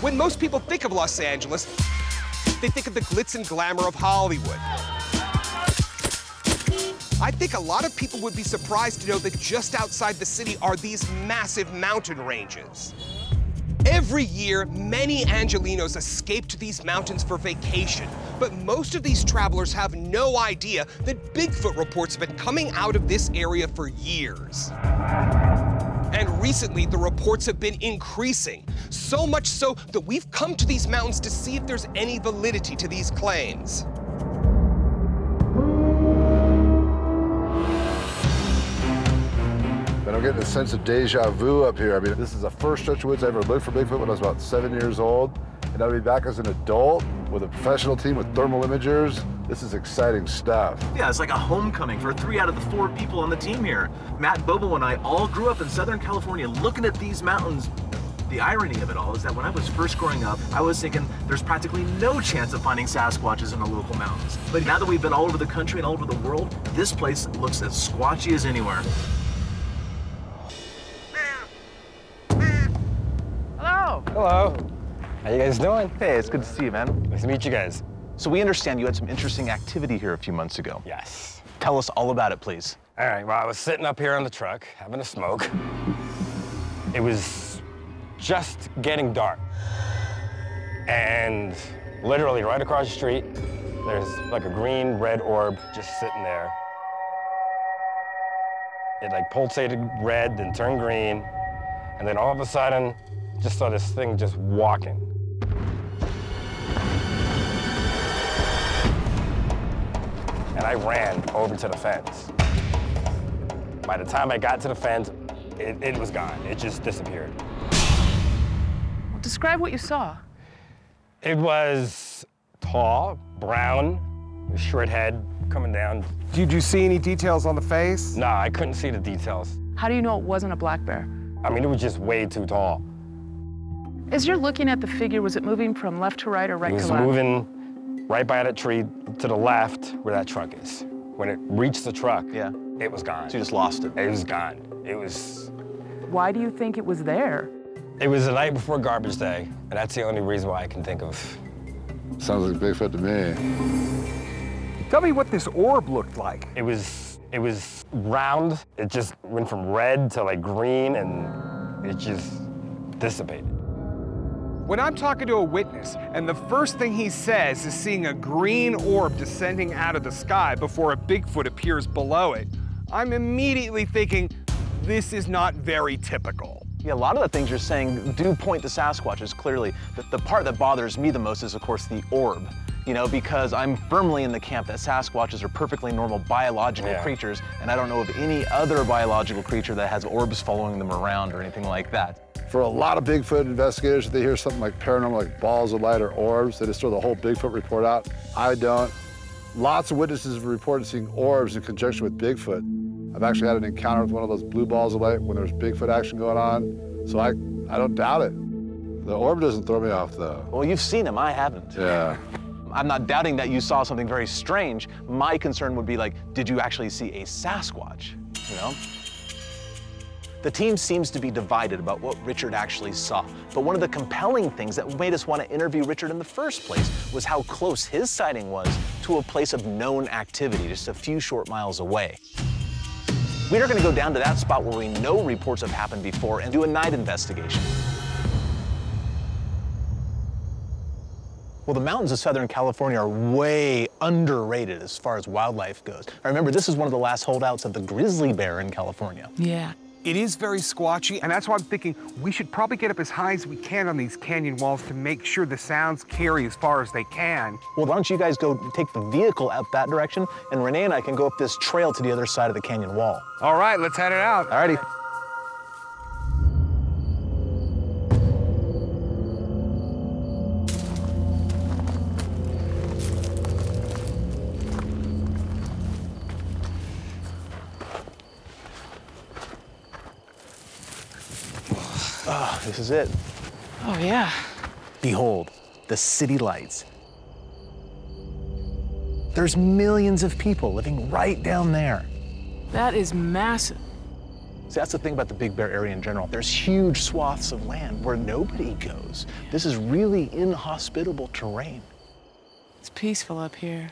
When most people think of Los Angeles, they think of the glitz and glamour of Hollywood. I think a lot of people would be surprised to know that just outside the city are these massive mountain ranges. Every year, many Angelenos escape to these mountains for vacation, but most of these travelers have no idea that Bigfoot reports have been coming out of this area for years. And recently, the reports have been increasing, so much so that we've come to these mountains to see if there's any validity to these claims. But I'm getting a sense of deja vu up here. I mean, this is the first stretch of woods I ever looked for Bigfoot when I was about 7 years old. And I'll be back as an adult with a professional team with thermal imagers. This is exciting stuff. Yeah, it's like a homecoming for 3 out of the 4 people on the team here. Matt Bobo and I all grew up in Southern California looking at these mountains. The irony of it all is that when I was first growing up, I was thinking there's practically no chance of finding Sasquatches in the local mountains. But now that we've been all over the country and all over the world, this place looks as squatchy as anywhere. Hello. Hello. How you guys doing? Hey, it's good to see you, man. Nice to meet you guys. So we understand you had some interesting activity here a few months ago. Yes. Tell us all about it, please. All right, well, I was sitting up here on the truck, having a smoke. It was just getting dark. And literally right across the street, there's like a green-red orb just sitting there. It like pulsated red, then turned green, and then all of a sudden, just saw this thing just walking. And I ran over to the fence. By the time I got to the fence, it was gone. It just disappeared. Well, describe what you saw. It was tall, brown, short head coming down. Did you see any details on the face? No, I couldn't see the details. How do you know it wasn't a black bear? I mean, it was just way too tall. As you're looking at the figure, was it moving from left to right or right to left? It was moving right by that tree to the left where that truck is. When it reached the truck, Yeah. it was gone. So you just lost it. It was gone. It was... Why do you think it was there? It was the night before garbage day, and that's the only reason why I can think of. Sounds like Bigfoot to me. Tell me what this orb looked like. It was round. It just went from red to like green, and it just dissipated. When I'm talking to a witness, and the first thing he says is seeing a green orb descending out of the sky before a Bigfoot appears below it, I'm immediately thinking, this is not very typical. Yeah, a lot of the things you're saying do point to Sasquatches, clearly. The part that bothers me the most is, of course, the orb. You know, because I'm firmly in the camp that Sasquatches are perfectly normal biological creatures, and I don't know of any other biological creature that has orbs following them around or anything like that. For a lot of Bigfoot investigators, if they hear something like paranormal, like balls of light or orbs, they just throw the whole Bigfoot report out. I don't. Lots of witnesses have reported seeing orbs in conjunction with Bigfoot. I've actually had an encounter with one of those blue balls of light when there's Bigfoot action going on, so I don't doubt it. The orb doesn't throw me off, though. Well, you've seen him, I haven't. Yeah. I'm not doubting that you saw something very strange. My concern would be like, did you actually see a Sasquatch, you know? The team seems to be divided about what Richard actually saw, but one of the compelling things that made us want to interview Richard in the first place was how close his sighting was to a place of known activity just a few short miles away. We are going to go down to that spot where we know reports have happened before and do a night investigation. Well, the mountains of Southern California are way underrated as far as wildlife goes. I remember this is one of the last holdouts of the grizzly bear in California. Yeah. It is very squatchy, and that's why I'm thinking we should probably get up as high as we can on these canyon walls to make sure the sounds carry as far as they can. Well, why don't you guys go take the vehicle out that direction, and Renee and I can go up this trail to the other side of the canyon wall. All right, let's head it out. All righty. Oh, this is it. Oh, yeah. Behold, the city lights. There's millions of people living right down there. That is massive. See, that's the thing about the Big Bear area in general. There's huge swaths of land where nobody goes. This is really inhospitable terrain. It's peaceful up here.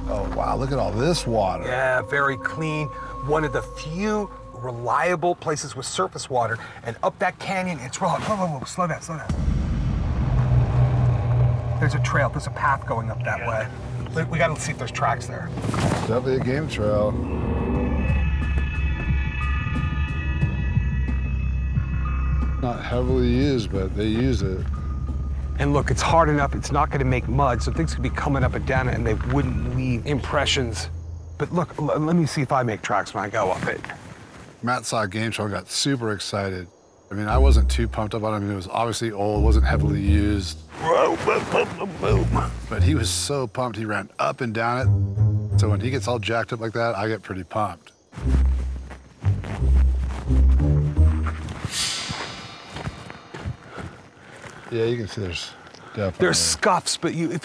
Oh, wow, look at all this water. Yeah, very clean. One of the few reliable places with surface water. And up that canyon, it's rolling. Whoa, slow down, slow down. There's a trail, there's a path going up that way. We gotta see if there's tracks there. Definitely a game trail. Not heavily used, but they use it. And look, it's hard enough, it's not gonna make mud, so things could be coming up and down it and they wouldn't leave impressions. But look, let me see if I make tracks when I go up it. Matt saw a game trail and got super excited. I mean, I wasn't too pumped up on it. I mean, it was obviously old, wasn't heavily used. But he was so pumped, he ran up and down it. So when he gets all jacked up like that, I get pretty pumped. Yeah, you can see there's definitely. There's scuffs, but if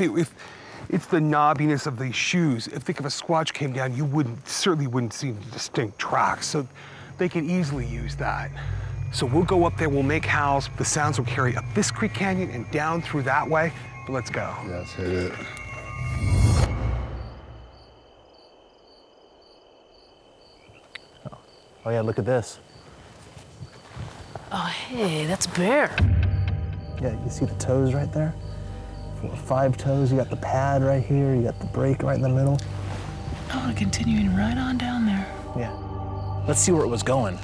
it's the knobbiness of these shoes, if a squatch came down, you certainly wouldn't see distinct tracks. So they can easily use that. So we'll go up there, we'll make howls. The sounds will carry up this creek canyon and down through that way. But let's go. Yeah, let's hit it. Oh yeah, look at this. Oh, hey, that's bear. Yeah, you see the toes right there? 4 or 5 toes, you got the pad right here, you got the break right in the middle. Oh, continuing right on down there. Yeah. Let's see where it was going.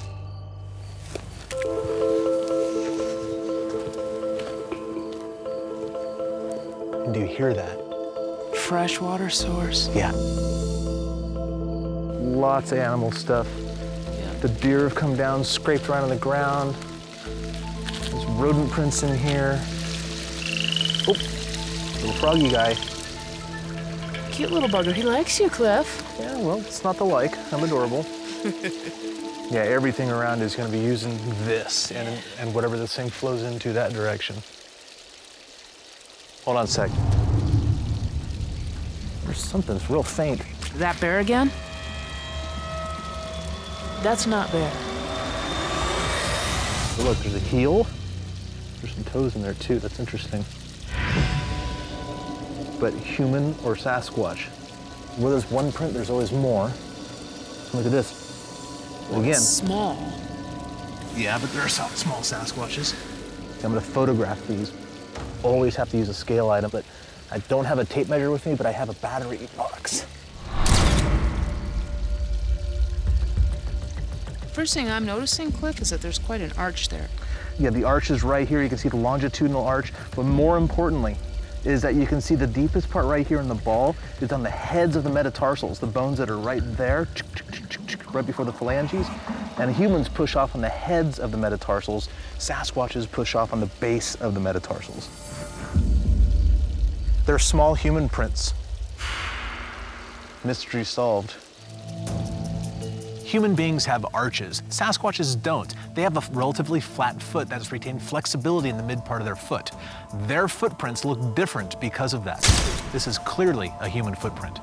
Do you hear that? Freshwater source. Yeah. Lots of animal stuff. Yeah. The deer have come down, scraped right on the ground. There's rodent prints in here. Oh, little froggy guy. Cute little bugger. He likes you, Cliff. Yeah, well, it's not the like. I'm adorable. Yeah, everything around is going to be using this, and whatever this thing flows into that direction. Hold on a sec. There's something that's real faint. That bear again? That's not bear. Oh, look, there's a heel. There's some toes in there too. That's interesting. But human or Sasquatch? Where there's one print, there's always more. Look at this. Again. It's small. Yeah, but there are some small Sasquatches. I'm gonna photograph these. Always have to use a scale item, but I don't have a tape measure with me, but I have a battery box. First thing I'm noticing, Cliff, is that there's quite an arch there. Yeah, the arch is right here. You can see the longitudinal arch, but more importantly is that you can see the deepest part right here in the ball is on the heads of the metatarsals, the bones that are right there, right before the phalanges. And humans push off on the heads of the metatarsals. Sasquatches push off on the base of the metatarsals. They're small human prints. Mystery solved. Human beings have arches. Sasquatches don't. They have a relatively flat foot that has retained flexibility in the mid part of their foot. Their footprints look different because of that. This is clearly a human footprint.